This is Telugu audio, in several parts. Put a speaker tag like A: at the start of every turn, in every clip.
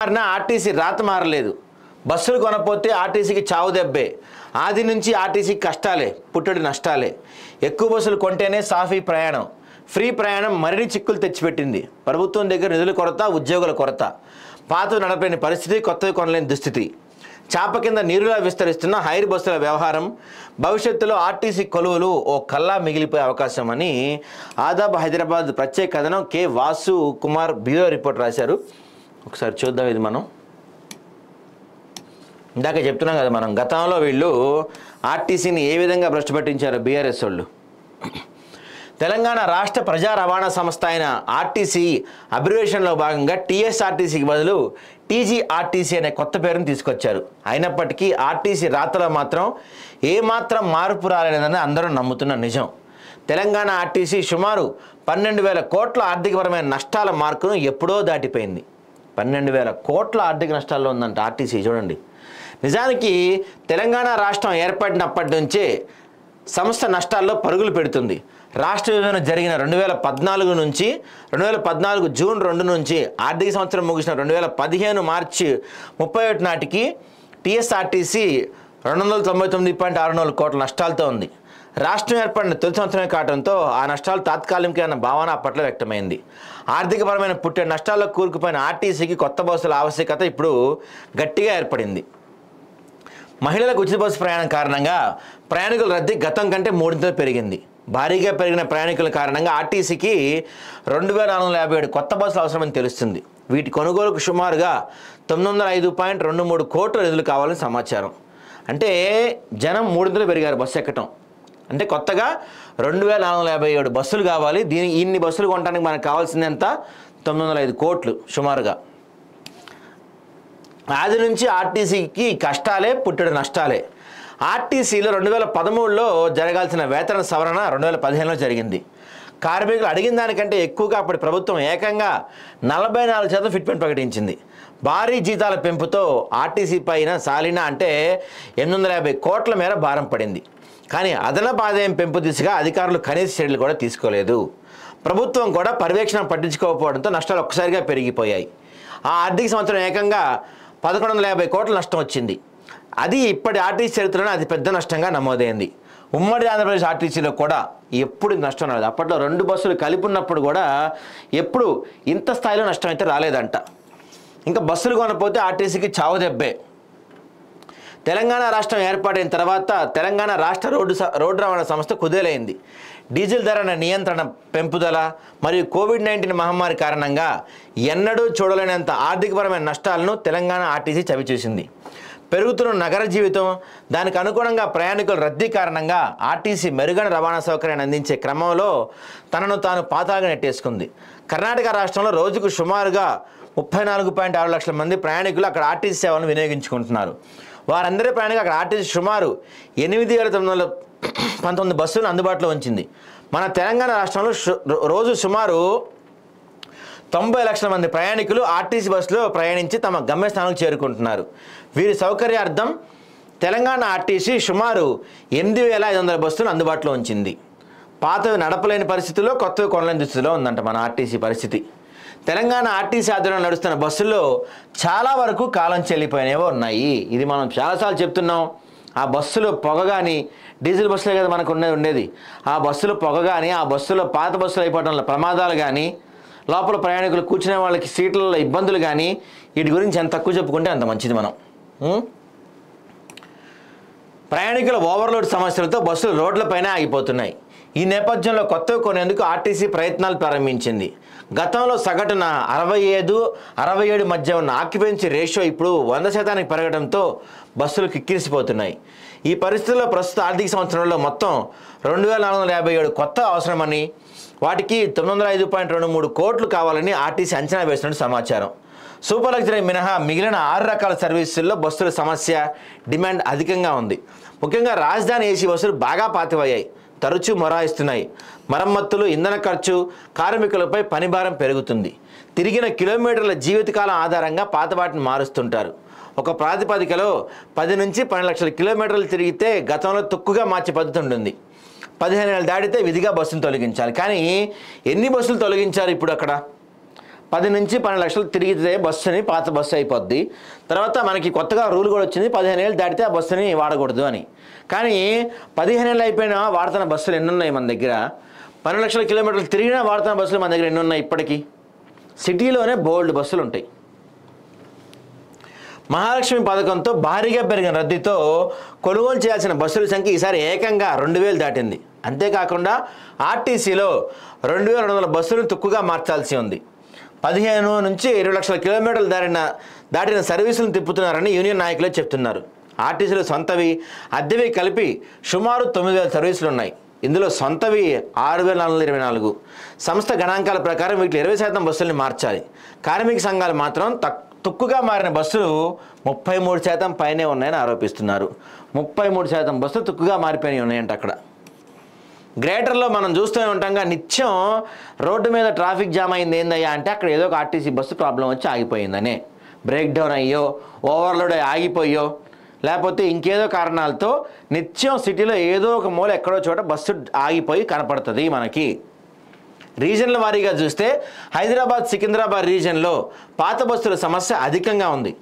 A: మారినా ఆర్టీసీ రాత మారలేదు. బస్సులు కొనపోతే ఆర్టీసీకి చావు దెబ్బే. ఆది నుంచి ఆర్టీసీకి కష్టాలే, పుట్టడి నష్టాలే. ఎక్కువ బస్సులు కొంటేనే సాఫీ ప్రయాణం. ఫ్రీ ప్రయాణం మరిన్ని చిక్కులు తెచ్చిపెట్టింది. ప్రభుత్వం దగ్గర నిధుల కొరత, ఉద్యోగుల కొరత. పాతవి నడపలేని పరిస్థితి, కొత్తవి కొనలేని దుస్థితి. చాప కింద నీరులా విస్తరిస్తున్న హైర్ బస్సుల వ్యవహారం. భవిష్యత్తులో ఆర్టీసీ కొలువులు ఓ కల్లా మిగిలిపోయే అవకాశం అని ఆదాబ్ హైదరాబాద్ ప్రత్యేక కథనం K Vasu Kumar bureau report రాశారు. ఒకసారి చూద్దాం. ఇది మనం ఇందాక చెప్తున్నాం కదా, మనం గతంలో వీళ్ళు ఆర్టీసీని ఏ విధంగా భ్రష్టు పట్టించారో బీఆర్ఎస్ వాళ్ళు. తెలంగాణ రాష్ట్ర ప్రజా రవాణా సంస్థ అయిన ఆర్టీసీ అబ్రివేషన్లో భాగంగా టీఎస్ఆర్టీసీకి బదులు టీజీఆర్టీసీ అనే కొత్త పేరును తీసుకొచ్చారు. అయినప్పటికీ ఆర్టీసీ రాతలో మాత్రం ఏమాత్రం మార్పు రాలేదని అందరూ నమ్ముతున్న నిజం. తెలంగాణ ఆర్టీసీ సుమారు 12,000 కోట్ల ఆర్థికపరమైన నష్టాల మార్కును ఎప్పుడో దాటిపోయింది. 12,000 కోట్ల ఆర్థిక నష్టాల్లో ఉందంట ఆర్టీసీ. చూడండి, నిజానికి తెలంగాణ రాష్ట్రం ఏర్పడినప్పటి నుంచే సంస్థ నష్టాల్లో పరుగులు పెడుతుంది. రాష్ట్ర విభజన జరిగిన 2014 నుంచి 2014 జూన్ 2 నుంచి ఆర్థిక సంవత్సరం ముగిసిన 2015 మార్చి 31 నాటికి టీఎస్ఆర్టీసీ 299.64 కోట్ల నష్టాలతో ఉంది. రాష్ట్రం ఏర్పడిన తొలి సంవత్సరమే కావడంతో ఆ నష్టాలు తాత్కాలికమైన భావన అప్పట్లో వ్యక్తమైంది. ఆర్థికపరమైన పుట్టే నష్టాల్లో కూరుకుపోయిన ఆర్టీసీకి కొత్త బస్సుల ఆవశ్యకత ఇప్పుడు గట్టిగా ఏర్పడింది. మహిళలకు ఉచిత బస్సు ప్రయాణం కారణంగా ప్రయాణికుల రద్దీ గతం కంటే 3 పెరిగింది. భారీగా పెరిగిన ప్రయాణికుల కారణంగా ఆర్టీసీకి 2,457 కొత్త బస్సులు అవసరమని తెలుస్తుంది. వీటి కొనుగోలుకు సుమారుగా 905.23 కోట్ల నిధులు కావాలని సమాచారం. అంటే జనం 3 పెరిగారు బస్సు ఎక్కటం. అంటే కొత్తగా 2,457 బస్సులు కావాలి. ఇన్ని బస్సులు కొనడానికి మనకు కావాల్సింది ఎంత? 905 కోట్లు సుమారుగా. ఆది నుంచి ఆర్టీసీకి కష్టాలే, పుట్టడి నష్టాలే. ఆర్టీసీలో 2013లో జరగాల్సిన వేతన సవరణ 2015లో జరిగింది. కార్మికులు అడిగిన దానికంటే ఎక్కువగా అప్పటి ప్రభుత్వం ఏకంగా 44% ఫిట్మెంట్ ప్రకటించింది. భారీ జీతాల పెంపుతో ఆర్టీసీ పైన సాలినా అంటే 850 కోట్ల మేర భారం పడింది. కానీ అదనపు ఆదాయం పెంపు దిశగా అధికారులు కనీస చర్యలు కూడా తీసుకోలేదు. ప్రభుత్వం కూడా పర్యవేక్షణ పట్టించుకోకపోవడంతో నష్టాలు ఒక్కసారిగా పెరిగిపోయాయి. ఆ ఆర్థిక సంవత్సరం ఏకంగా 1,150 కోట్ల నష్టం వచ్చింది. అది ఇప్పటి ఆర్టీసీ చరిత్రలో అతి పెద్ద నష్టంగా నమోదైంది. ఉమ్మడి ఆంధ్రప్రదేశ్ ఆర్టీసీలో కూడా ఎప్పుడు నష్టం రాలేదు. అప్పట్లో 2 బస్సులు కలిపి ఉన్నప్పుడు కూడా ఎప్పుడు ఇంత స్థాయిలో నష్టం అయితే రాలేదంట. ఇంకా బస్సులు కొనపోతే ఆర్టీసీకి చావు దెబ్బే. తెలంగాణ రాష్ట్రం ఏర్పాటైన తర్వాత తెలంగాణ రాష్ట్ర రోడ్డు రవాణా సంస్థ కుదేలైంది. డీజిల్ ధర నియంత్రణ పెంపుదల మరియు కోవిడ్-19 మహమ్మారి కారణంగా ఎన్నడూ చూడలేనంత ఆర్థికపరమైన నష్టాలను తెలంగాణ ఆర్టీసీ చవిచూసింది. పెరుగుతున్న నగర జీవితం, దానికి అనుగుణంగా ప్రయాణికుల రద్దీ కారణంగా ఆర్టీసీ మెరుగైన రవాణా సౌకర్యాన్ని అందించే క్రమంలో తనను తాను పాతాళంగా నెట్టేసుకుంది. కర్ణాటక రాష్ట్రంలో రోజుకు సుమారుగా 34.6 లక్షల మంది ప్రయాణికులు అక్కడ ఆర్టీసీ సేవలను వినియోగించుకుంటున్నారు. వారందరి ప్రయాణికులు అక్కడ ఆర్టీసీ సుమారు 8,919 బస్సులను అందుబాటులో ఉంచింది. మన తెలంగాణ రాష్ట్రంలో రోజు సుమారు 90 లక్షల మంది ప్రయాణికులు ఆర్టీసీ బస్సులో ప్రయాణించి తమ గమ్యస్థానానికి చేరుకుంటున్నారు. వీరి సౌకర్యార్థం తెలంగాణ ఆర్టీసీ సుమారు 8,500 బస్సులు అందుబాటులో ఉంచింది. పాతవి నడపలేని పరిస్థితుల్లో, కొత్తవి కొనలేని దుస్థితిలో ఉందంట మన ఆర్టీసీ పరిస్థితి. తెలంగాణ ఆర్టీసీ ఆధ్వర్యంలో నడుస్తున్న బస్సుల్లో చాలా వరకు కాలం చెల్లిపోయినవో ఉన్నాయి. ఇది మనం చాలాసార్లు చెప్తున్నాం. ఆ బస్సులో పొగ కానీ, డీజిల్ బస్సులే కదా మనకు ఉండేది. ఆ బస్సులో పొగ కానీ, ఆ బస్సులో పాత బస్సులు అయిపోవడం వల్ల ప్రమాదాలు కానీ, లోపల ప్రయాణికులు కూర్చునే వాళ్ళకి సీట్లలో ఇబ్బందులు కానీ, వీటి గురించి ఎంత తక్కువ చెప్పుకుంటే అంత మంచిది. మనం ప్రయాణికుల ఓవర్లోడ్ సమస్యలతో బస్సులు రోడ్లపైన ఆగిపోతున్నాయి. ఈ నేపథ్యంలో కొత్తవి కొనేందుకు ఆర్టీసీ ప్రయత్నాలు ప్రారంభించింది. గతంలో సగటున 65-67 మధ్య ఉన్న ఆక్యుపెన్సీ రేషియో ఇప్పుడు 100% పెరగడంతో బస్సులు కిక్కిరిసిపోతున్నాయి. ఈ పరిస్థితుల్లో ప్రస్తుత ఆర్థిక సంవత్సరంలో మొత్తం 2,457 కొత్త అవసరమని, వాటికి 905.23 కోట్లు కావాలని ఆర్టీసీ అంచనా వేసినట్టు సమాచారం. సూపర్ లగ్జరీ మినహా మిగిలిన 6 రకాల సర్వీసుల్లో బస్సుల సమస్య, డిమాండ్ అధికంగా ఉంది. ముఖ్యంగా రాజధాని ఏసీ బస్సులు బాగా పాతవయ్యాయి, తరచూ మొరాయిస్తున్నాయి. మరమ్మతులు, ఇంధన ఖర్చు, కార్మికులపై పనిభారం పెరుగుతుంది. తిరిగిన కిలోమీటర్ల జీవితకాలం ఆధారంగా పాత వాటిని మారుస్తుంటారు. ఒక ప్రాతిపదికలో 10 నుంచి 12 లక్షల కిలోమీటర్లు తిరిగితే గతంలో తక్కువగా మార్చే పద్ధతి ఉంటుంది. 15 ఏళ్ళు దాటితే విధిగా బస్సును తొలగించాలి. కానీ ఎన్ని బస్సులు తొలగించారు ఇప్పుడు అక్కడ? 10 నుంచి 12 లక్షలు తిరిగితే బస్సుని పాత బస్సు అయిపోద్ది. తర్వాత మనకి కొత్తగా రూల్ కూడా వచ్చింది 15 ఏళ్ళు దాటితే ఆ బస్సుని వాడకూడదు అని. కానీ 15 ఏళ్ళు అయిపోయినా వాడుతున్న బస్సులు ఎన్ని ఉన్నాయి మన దగ్గర? 12 లక్షల కిలోమీటర్లు తిరిగినా వాడుతున్న బస్సులు మన దగ్గర ఎన్ని ఉన్నాయి ఇప్పటికీ? సిటీలోనే బోల్డ్ బస్సులు ఉంటాయి. మహాలక్ష్మి పథకంతో భారీగా పెరిగిన రద్దీతో కొనుగోలు చేయాల్సిన బస్సుల సంఖ్య ఈసారి ఏకంగా 2000 దాటింది. అంతేకాకుండా ఆర్టీసీలో 2200 బస్సులను తుక్కుగా మార్చాల్సి ఉంది. 15 నుంచి 20 లక్షల కిలోమీటర్లు దాటిన సర్వీసులను తిప్పుతున్నారని యూనియన్ నాయకులే చెప్తున్నారు. ఆర్టీసీలో సొంతవి అద్దెవి కలిపి సుమారు 9000 సర్వీసులు ఉన్నాయి. ఇందులో సొంతవి 6424. సంస్థ గణాంకాల ప్రకారం వీటిలో 20% బస్సుల్ని మార్చాలి. కార్మిక సంఘాలు మాత్రం తుక్కుగా మారిన బస్సులు 33% పైనే ఉన్నాయని ఆరోపిస్తున్నారు. 33% బస్సులు తుక్కుగా మారిపోయినాయి ఉన్నాయంట అక్కడ. గ్రేటర్లో మనం చూస్తూనే ఉంటాంగా, నిత్యం రోడ్డు మీద ట్రాఫిక్ జామ్ అయింది ఏందయ్యా అంటే అక్కడ ఏదో ఒక ఆర్టీసీ బస్సు ప్రాబ్లం వచ్చి ఆగిపోయిందనే, బ్రేక్ డౌన్ అయ్యో, ఓవర్లోడ్ ఆగిపోయో, లేకపోతే ఇంకేదో కారణాలతో నిత్యం సిటీలో ఏదో ఒక మూల ఎక్కడో చోట బస్సు ఆగిపోయి కనపడుతుంది మనకి. రీజన్ల వారీగా చూస్తే హైదరాబాద్, సికింద్రాబాద్ రీజన్లో పాత బస్సుల సమస్య అధికంగా ఉంది.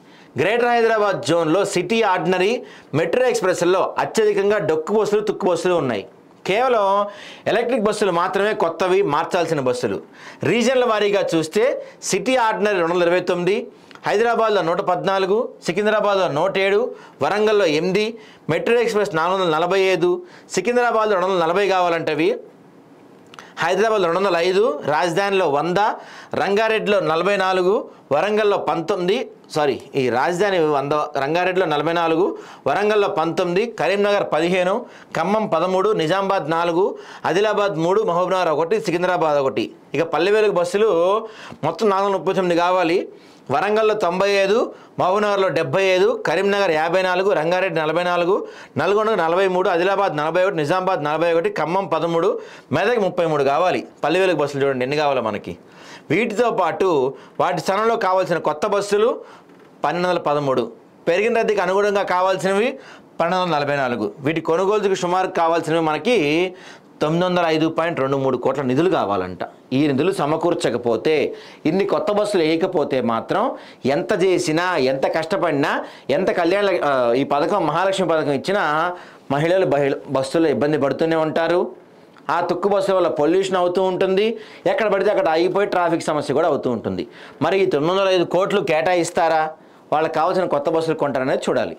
A: గ్రేటర్ హైదరాబాద్ జోన్లో సిటీ ఆర్డినరీ, మెట్రో ఎక్స్ప్రెస్ల్లో అత్యధికంగా డొక్కు బస్సులు, తుక్కు బస్సులు ఉన్నాయి. కేవలం ఎలక్ట్రిక్ బస్సులు మాత్రమే కొత్తవి మార్చాల్సిన బస్సులు. రీజన్ల వారీగా చూస్తే సిటీ ఆర్డినరీ 229, హైదరాబాద్లో 114, సికింద్రాబాద్లో 107, వరంగల్లో 8, మెట్రో ఎక్స్ప్రెస్ 445, సికింద్రాబాద్లో 240 కావాలంటవి, హైదరాబాద్లో 205, రాజధానిలో 100, రంగారెడ్డిలో 44, వరంగల్లో 19, ఈ రాజధాని 100, రంగారెడ్డిలో 44, వరంగల్లో 19, కరీంనగర్ 15, ఖమ్మం 13, నిజామాబాద్ 4, ఆదిలాబాద్ 3, మహబూబ్నగర్ 1, సికింద్రాబాద్ 1. ఇక పల్లె వెలుగు బస్సులు మొత్తం 439 కావాలి. వరంగల్లో 95, మహబూబ్నగర్లో 75, కరీంనగర్ 54, రంగారెడ్డి 44, నల్గొండ 43, ఆదిలాబాద్ 41, నిజామాబాద్ 41, ఖమ్మం 13, మెదక్ 33 కావాలి. పల్లె వెలుగు బస్సులు చూడండి ఎన్ని కావాలో మనకి. వీటితో పాటు వాటి స్థానంలో కావాల్సిన కొత్త బస్సులు 1213, పెరిగిన రద్దీకి అనుగుణంగా కావాల్సినవి 1244. వీటి కొనుగోలుకు సుమారు కావాల్సినవి మనకి 905.23 కోట్ల నిధులు కావాలంట. ఈ నిధులు సమకూర్చకపోతే, ఇన్ని కొత్త బస్సులు వేయకపోతే మాత్రం ఎంత చేసినా, ఎంత కష్టపడినా, ఎంత ఈ పథకం మహాలక్ష్మి పథకం ఇచ్చినా మహిళలు బస్సులో ఇబ్బంది పడుతూనే ఉంటారు. ఆ తుక్కు బస్సుల వల్ల పొల్యూషన్ అవుతూ ఉంటుంది. ఎక్కడ పడితే అక్కడ ఆగిపోయి ట్రాఫిక్ సమస్య కూడా అవుతూ ఉంటుంది. మరి ఈ 905 కోట్లు కేటాయిస్తారా? వాళ్ళకి కావాల్సిన కొత్త బస్సులు కొంటారనేది చూడాలి.